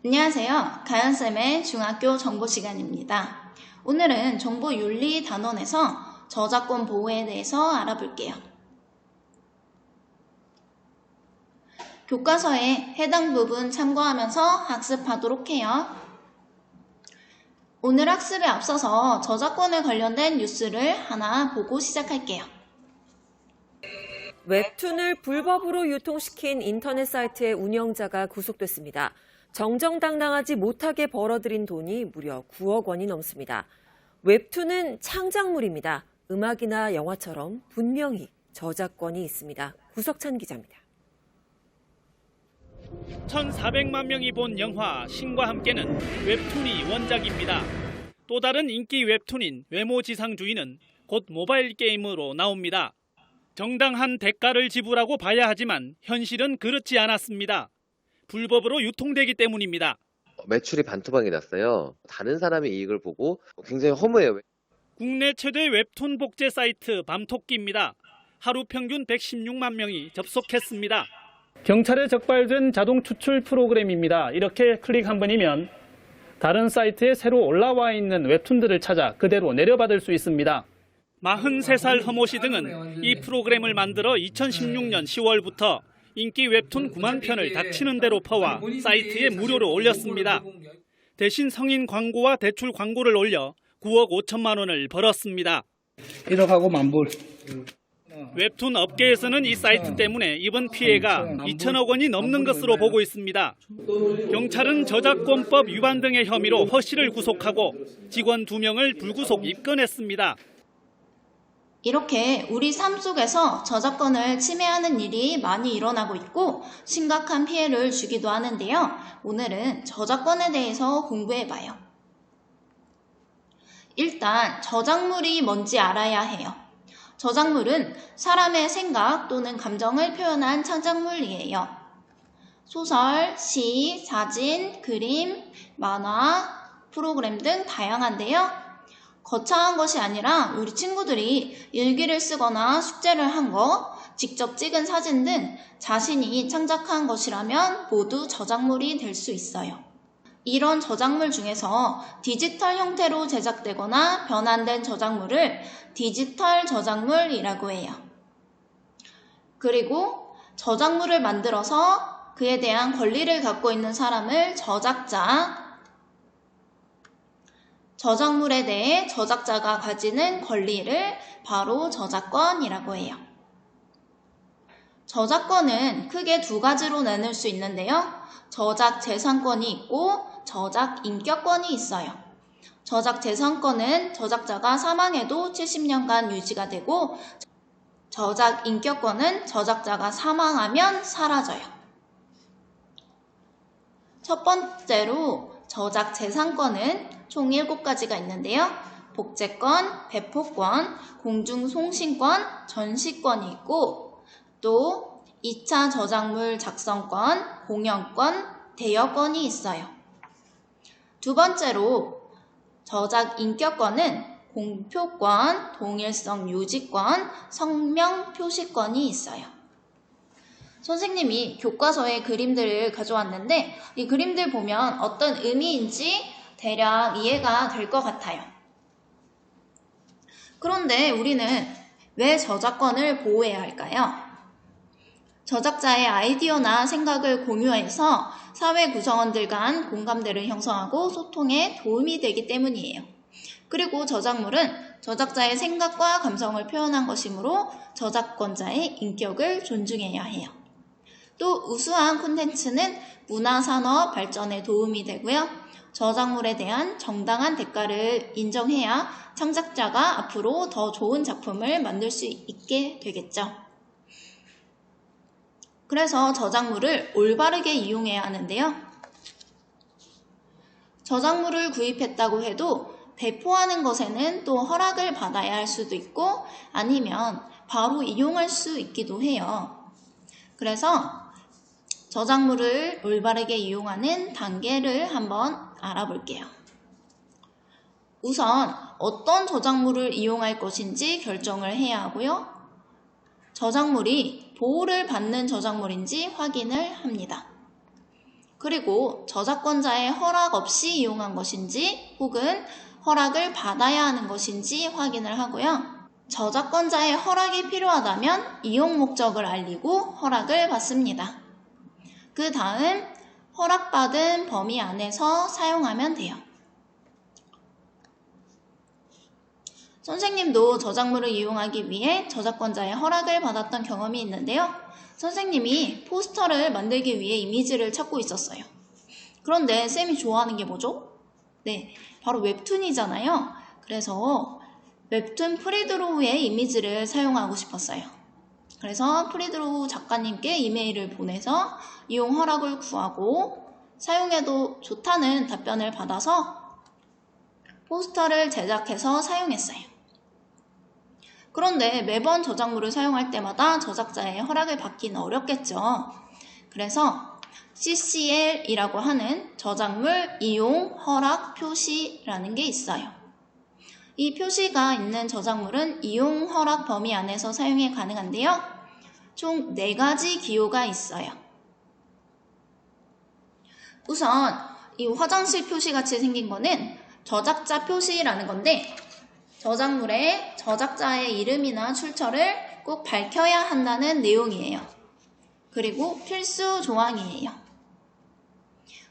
안녕하세요. 가연쌤의 중학교 정보 시간입니다. 오늘은 정보윤리 단원에서 저작권 보호에 대해서 알아볼게요. 교과서에 해당 부분 참고하면서 학습하도록 해요. 오늘 학습에 앞서서 저작권에 관련된 뉴스를 하나 보고 시작할게요. 웹툰을 불법으로 유통시킨 인터넷 사이트의 운영자가 구속됐습니다. 정정당당하지 못하게 벌어들인 돈이 무려 9억 원이 넘습니다. 웹툰은 창작물입니다. 음악이나 영화처럼 분명히 저작권이 있습니다. 구석찬 기자입니다. 1,400만 명이 본 영화 신과 함께는 웹툰이 원작입니다. 또 다른 인기 웹툰인 외모지상주의는 곧 모바일 게임으로 나옵니다. 정당한 대가를 지불하고 봐야 하지만 현실은 그렇지 않았습니다. 불법으로 유통되기 때문입니다. 매출이 반토막이 났어요. 다른 사람의 이익을 보고 굉장히 허무해요. 국내 최대 웹툰 복제 사이트 밤토끼입니다. 하루 평균 116만 명이 접속했습니다. 경찰에 적발된 자동 추출 프로그램입니다. 이렇게 클릭 한 번이면 다른 사이트에 새로 올라와 있는 웹툰들을 찾아 그대로 내려받을 수 있습니다. 43살 허모 씨 등은 이 프로그램을 만들어 2016년 10월부터 인기 웹툰 9만 편을 닥치는 대로 퍼와 사이트에 무료로 올렸습니다. 대신 성인 광고와 대출 광고를 올려 9억 5천만 원을 벌었습니다. 1억하고 만불. 웹툰 업계에서는 이 사이트 때문에 입은 피해가 2천억 원이 넘는 것으로 보고 있습니다. 경찰은 저작권법 위반 등의 혐의로 허 씨를 구속하고 직원 2명을 불구속 입건했습니다. 이렇게 우리 삶 속에서 저작권을 침해하는 일이 많이 일어나고 있고 심각한 피해를 주기도 하는데요. 오늘은 저작권에 대해서 공부해봐요. 일단 저작물이 뭔지 알아야 해요. 저작물은 사람의 생각 또는 감정을 표현한 창작물이에요. 소설, 시, 사진, 그림, 만화, 프로그램 등 다양한데요. 거창한 것이 아니라 우리 친구들이 일기를 쓰거나 숙제를 한 거, 직접 찍은 사진 등 자신이 창작한 것이라면 모두 저작물이 될 수 있어요. 이런 저작물 중에서 디지털 형태로 제작되거나 변환된 저작물을 디지털 저작물이라고 해요. 그리고 저작물을 만들어서 그에 대한 권리를 갖고 있는 사람을 저작자, 저작물에 대해 저작자가 가지는 권리를 바로 저작권이라고 해요. 저작권은 크게 두 가지로 나눌 수 있는데요. 저작 재산권이 있고 저작 인격권이 있어요. 저작 재산권은 저작자가 사망해도 70년간 유지가 되고 저작 인격권은 저작자가 사망하면 사라져요. 첫 번째로 저작 재산권은 총 7가지가 있는데요. 복제권, 배포권, 공중송신권, 전시권이 있고 또 2차 저작물 작성권, 공연권, 대여권이 있어요. 두 번째로 저작 인격권은 공표권, 동일성 유지권, 성명 표시권이 있어요. 선생님이 교과서에 그림들을 가져왔는데 이 그림들 보면 어떤 의미인지 대략 이해가 될 것 같아요. 그런데 우리는 왜 저작권을 보호해야 할까요? 저작자의 아이디어나 생각을 공유해서 사회 구성원들 간 공감대를 형성하고 소통에 도움이 되기 때문이에요. 그리고 저작물은 저작자의 생각과 감성을 표현한 것이므로 저작권자의 인격을 존중해야 해요. 또 우수한 콘텐츠는 문화산업 발전에 도움이 되고요. 저작물에 대한 정당한 대가를 인정해야 창작자가 앞으로 더 좋은 작품을 만들 수 있게 되겠죠. 그래서 저작물을 올바르게 이용해야 하는데요. 저작물을 구입했다고 해도 배포하는 것에는 또 허락을 받아야 할 수도 있고 아니면 바로 이용할 수 있기도 해요. 그래서 저작물을 올바르게 이용하는 단계를 한번 알아볼게요. 우선 어떤 저작물을 이용할 것인지 결정을 해야 하고요. 저작물이 보호를 받는 저작물인지 확인을 합니다. 그리고 저작권자의 허락 없이 이용한 것인지 혹은 허락을 받아야 하는 것인지 확인을 하고요. 저작권자의 허락이 필요하다면 이용 목적을 알리고 허락을 받습니다. 그 다음 허락받은 범위 안에서 사용하면 돼요. 선생님도 저작물을 이용하기 위해 저작권자의 허락을 받았던 경험이 있는데요. 선생님이 포스터를 만들기 위해 이미지를 찾고 있었어요. 그런데 쌤이 좋아하는 게 뭐죠? 네, 바로 웹툰이잖아요. 그래서 웹툰 프리드로우의 이미지를 사용하고 싶었어요. 그래서 프리드로우 작가님께 이메일을 보내서 이용 허락을 구하고 사용해도 좋다는 답변을 받아서 포스터를 제작해서 사용했어요. 그런데 매번 저작물을 사용할 때마다 저작자의 허락을 받기는 어렵겠죠. 그래서 CCL이라고 하는 저작물 이용 허락 표시라는 게 있어요. 이 표시가 있는 저작물은 이용 허락 범위 안에서 사용이 가능한데요. 총 4가지 기호가 있어요. 우선 이 화장실 표시 같이 생긴 거는 저작자 표시라는 건데 저작물에 저작자의 이름이나 출처를 꼭 밝혀야 한다는 내용이에요. 그리고 필수 조항이에요.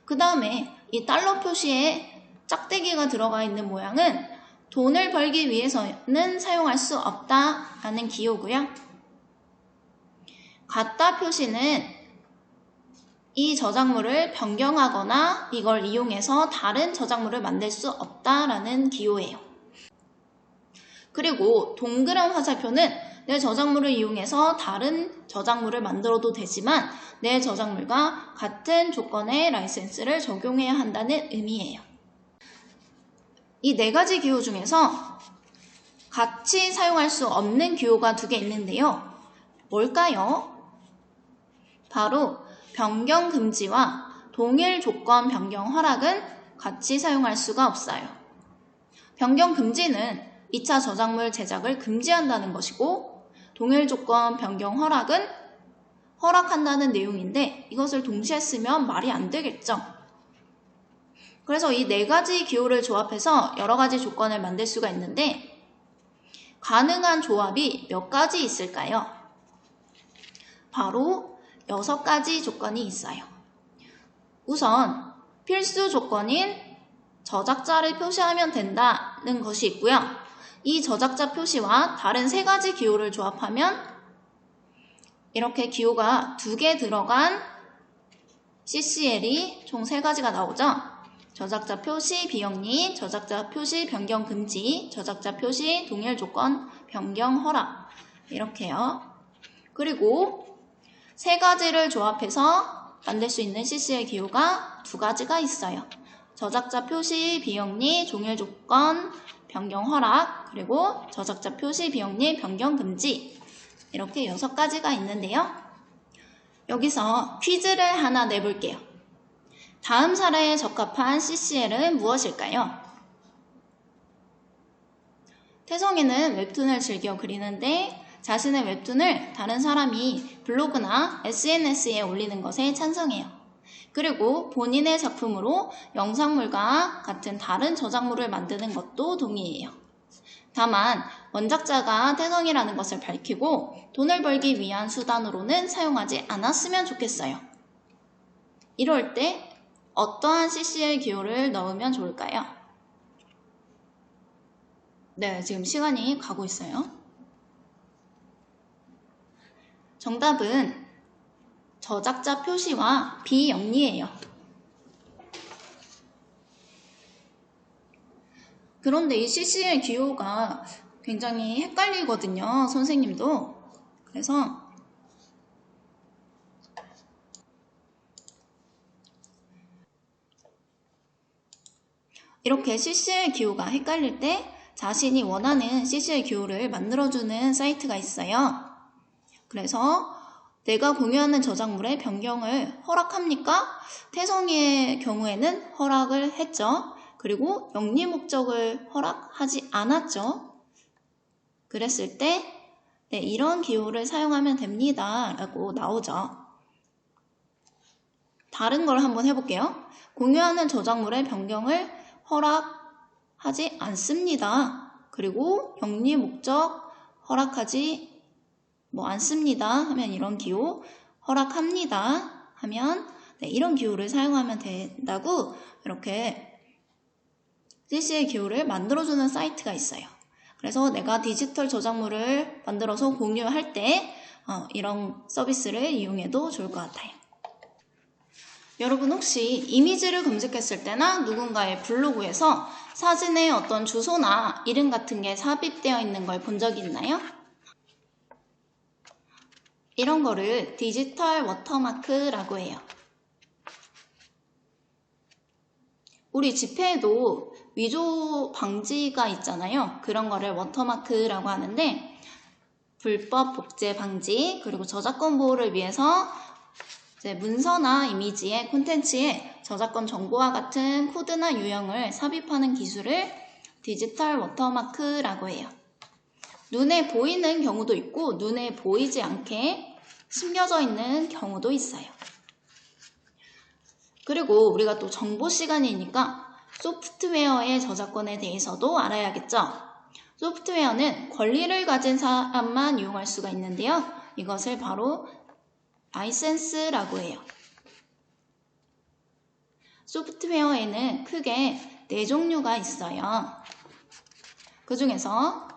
그 다음에 이 달러 표시에 짝대기가 들어가 있는 모양은 돈을 벌기 위해서는 사용할 수 없다라는 기호고요. 같다 표시는 이 저작물을 변경하거나 이걸 이용해서 다른 저작물을 만들 수 없다라는 기호예요. 그리고 동그란 화살표는 내 저작물을 이용해서 다른 저작물을 만들어도 되지만 내 저작물과 같은 조건의 라이센스를 적용해야 한다는 의미예요. 이 4가지 기호 중에서 같이 사용할 수 없는 기호가 2개 있는데요. 뭘까요? 바로 변경 금지와 동일 조건 변경 허락은 같이 사용할 수가 없어요. 변경 금지는 2차 저작물 제작을 금지한다는 것이고 동일 조건 변경 허락은 허락한다는 내용인데 이것을 동시에 쓰면 말이 안 되겠죠. 그래서 이 4가지 기호를 조합해서 여러 가지 조건을 만들 수가 있는데 가능한 조합이 몇 가지 있을까요? 바로 6가지 조건이 있어요. 우선 필수 조건인 저작자를 표시하면 된다는 것이 있고요. 이 저작자 표시와 다른 3가지 기호를 조합하면 이렇게 기호가 2개 들어간 CCL이 총 3가지가 나오죠. 저작자 표시 비영리, 저작자 표시 변경 금지, 저작자 표시 동일 조건 변경 허락 이렇게요. 그리고 3가지를 조합해서 만들 수 있는 CCL 기호가 2가지가 있어요. 저작자 표시 비영리, 동일 조건 변경 허락, 그리고 저작자 표시 비영리 변경 금지 이렇게 6가지가 있는데요. 여기서 퀴즈를 하나 내볼게요. 다음 사례에 적합한 CCL은 무엇일까요? 태성이는 웹툰을 즐겨 그리는데 자신의 웹툰을 다른 사람이 블로그나 SNS에 올리는 것에 찬성해요. 그리고 본인의 작품으로 영상물과 같은 다른 저작물을 만드는 것도 동의해요. 다만 원작자가 태성이라는 것을 밝히고 돈을 벌기 위한 수단으로는 사용하지 않았으면 좋겠어요. 이럴 때 어떠한 CCL 기호를 넣으면 좋을까요? 네, 지금 시간이 가고 있어요. 정답은 저작자 표시와 비영리예요. 그런데 이 CCL 기호가 굉장히 헷갈리거든요. 선생님도. 그래서 이렇게 CCL 기호가 헷갈릴 때 자신이 원하는 CCL 기호를 만들어주는 사이트가 있어요. 그래서 내가 공유하는 저작물의 변경을 허락합니까? 태성이의 경우에는 허락을 했죠. 그리고 영리 목적을 허락하지 않았죠. 그랬을 때 네, 이런 기호를 사용하면 됩니다 라고 나오죠. 다른 걸 한번 해볼게요. 공유하는 저작물의 변경을 허락하지 않습니다. 그리고 영리 목적 허락하지 않습니다 하면 이런 기호, 허락합니다 하면 이런 기호를 사용하면 된다고 이렇게 CC의 기호를 만들어주는 사이트가 있어요. 그래서 내가 디지털 저작물을 만들어서 공유할 때 이런 서비스를 이용해도 좋을 것 같아요. 여러분 혹시 이미지를 검색했을 때나 누군가의 블로그에서 사진에 어떤 주소나 이름 같은 게 삽입되어 있는 걸 본 적이 있나요? 이런 거를 디지털 워터마크라고 해요. 우리 집회에도 위조 방지가 있잖아요. 그런 거를 워터마크라고 하는데 불법 복제 방지 그리고 저작권 보호를 위해서 이제 문서나 이미지의 콘텐츠에 저작권 정보와 같은 코드나 유형을 삽입하는 기술을 디지털 워터마크라고 해요. 눈에 보이는 경우도 있고 눈에 보이지 않게 심겨져 있는 경우도 있어요. 그리고 우리가 또 정보 시간이니까 소프트웨어의 저작권에 대해서도 알아야겠죠. 소프트웨어는 권리를 가진 사람만 이용할 수가 있는데요. 이것을 바로 라이센스라고 해요. 소프트웨어에는 크게 4종류가 있어요. 그 중에서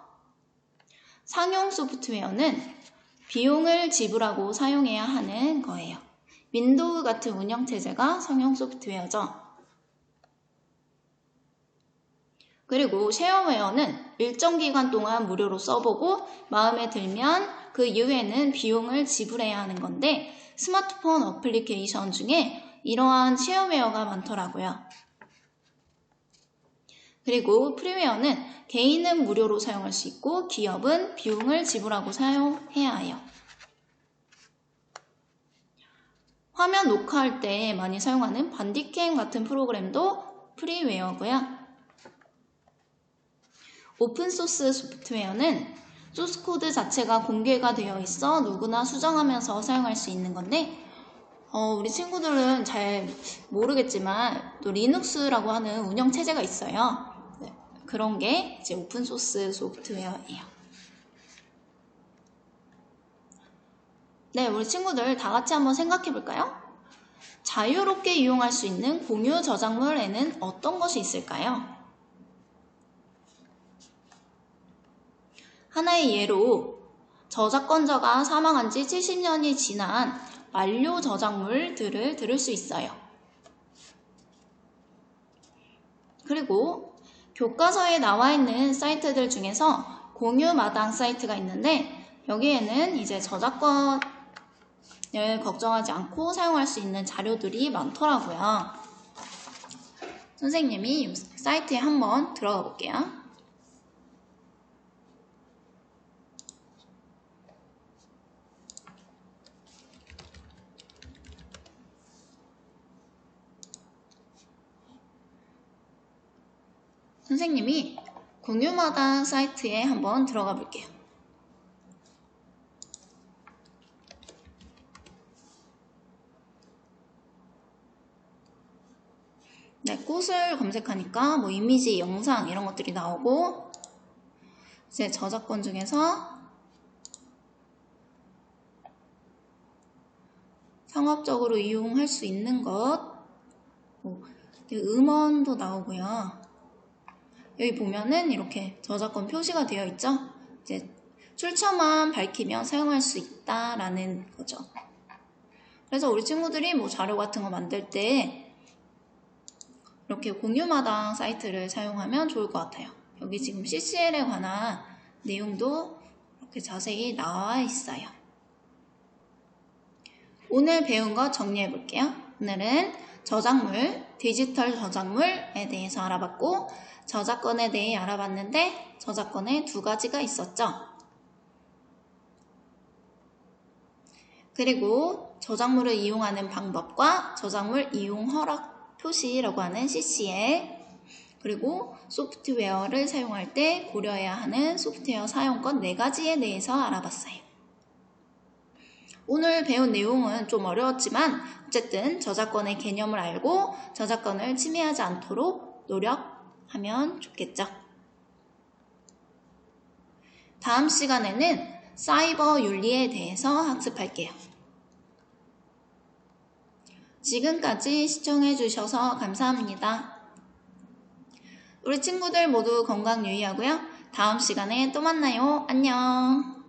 상용 소프트웨어는 비용을 지불하고 사용해야 하는 거예요. 윈도우 같은 운영체제가 상용 소프트웨어죠. 그리고 쉐어웨어는 일정 기간 동안 무료로 써보고 마음에 들면 그 이후에는 비용을 지불해야 하는 건데 스마트폰 어플리케이션 중에 이러한 쉐어웨어가 많더라고요. 그리고 프리웨어는 개인은 무료로 사용할 수 있고 기업은 비용을 지불하고 사용해야 해요. 화면 녹화할 때 많이 사용하는 반디캠 같은 프로그램도 프리웨어고요. 오픈소스 소프트웨어는 소스코드 자체가 공개가 되어 있어 누구나 수정하면서 사용할 수 있는 건데 우리 친구들은 잘 모르겠지만 또 리눅스라고 하는 운영체제가 있어요. 네, 그런 게 이제 오픈소스 소프트웨어예요. 네, 우리 친구들 다 같이 한번 생각해 볼까요? 자유롭게 이용할 수 있는 공유 저작물에는 어떤 것이 있을까요? 하나의 예로 저작권자가 사망한 지 70년이 지난 만료 저작물들을 들을 수 있어요. 그리고 교과서에 나와 있는 사이트들 중에서 공유마당 사이트가 있는데 여기에는 이제 저작권을 걱정하지 않고 사용할 수 있는 자료들이 많더라고요. 선생님이 이 사이트에 한번 들어가 볼게요. 선생님이 공유마당 사이트에 한번 들어가 볼게요. 네, 꽃을 검색하니까 뭐 이미지, 영상 이런 것들이 나오고 이제 저작권 중에서 상업적으로 이용할 수 있는 것 음원도 나오고요. 여기 보면은 이렇게 저작권 표시가 되어 있죠. 이제 출처만 밝히면 사용할 수 있다라는 거죠. 그래서 우리 친구들이 뭐 자료 같은 거 만들 때 이렇게 공유마당 사이트를 사용하면 좋을 것 같아요. 여기 지금 CCL에 관한 내용도 이렇게 자세히 나와 있어요. 오늘 배운 거 정리해 볼게요. 오늘은 저작물, 디지털 저작물에 대해서 알아봤고 저작권에 대해 알아봤는데 저작권에 2가지가 있었죠. 그리고 저작물을 이용하는 방법과 저작물 이용 허락 표시라고 하는 CCL 그리고 소프트웨어를 사용할 때 고려해야 하는 소프트웨어 사용권 4가지에 대해서 알아봤어요. 오늘 배운 내용은 좀 어려웠지만 어쨌든 저작권의 개념을 알고 저작권을 침해하지 않도록 노력하면 좋겠죠. 다음 시간에는 사이버 윤리에 대해서 학습할게요. 지금까지 시청해주셔서 감사합니다. 우리 친구들 모두 건강 유의하고요. 다음 시간에 또 만나요. 안녕.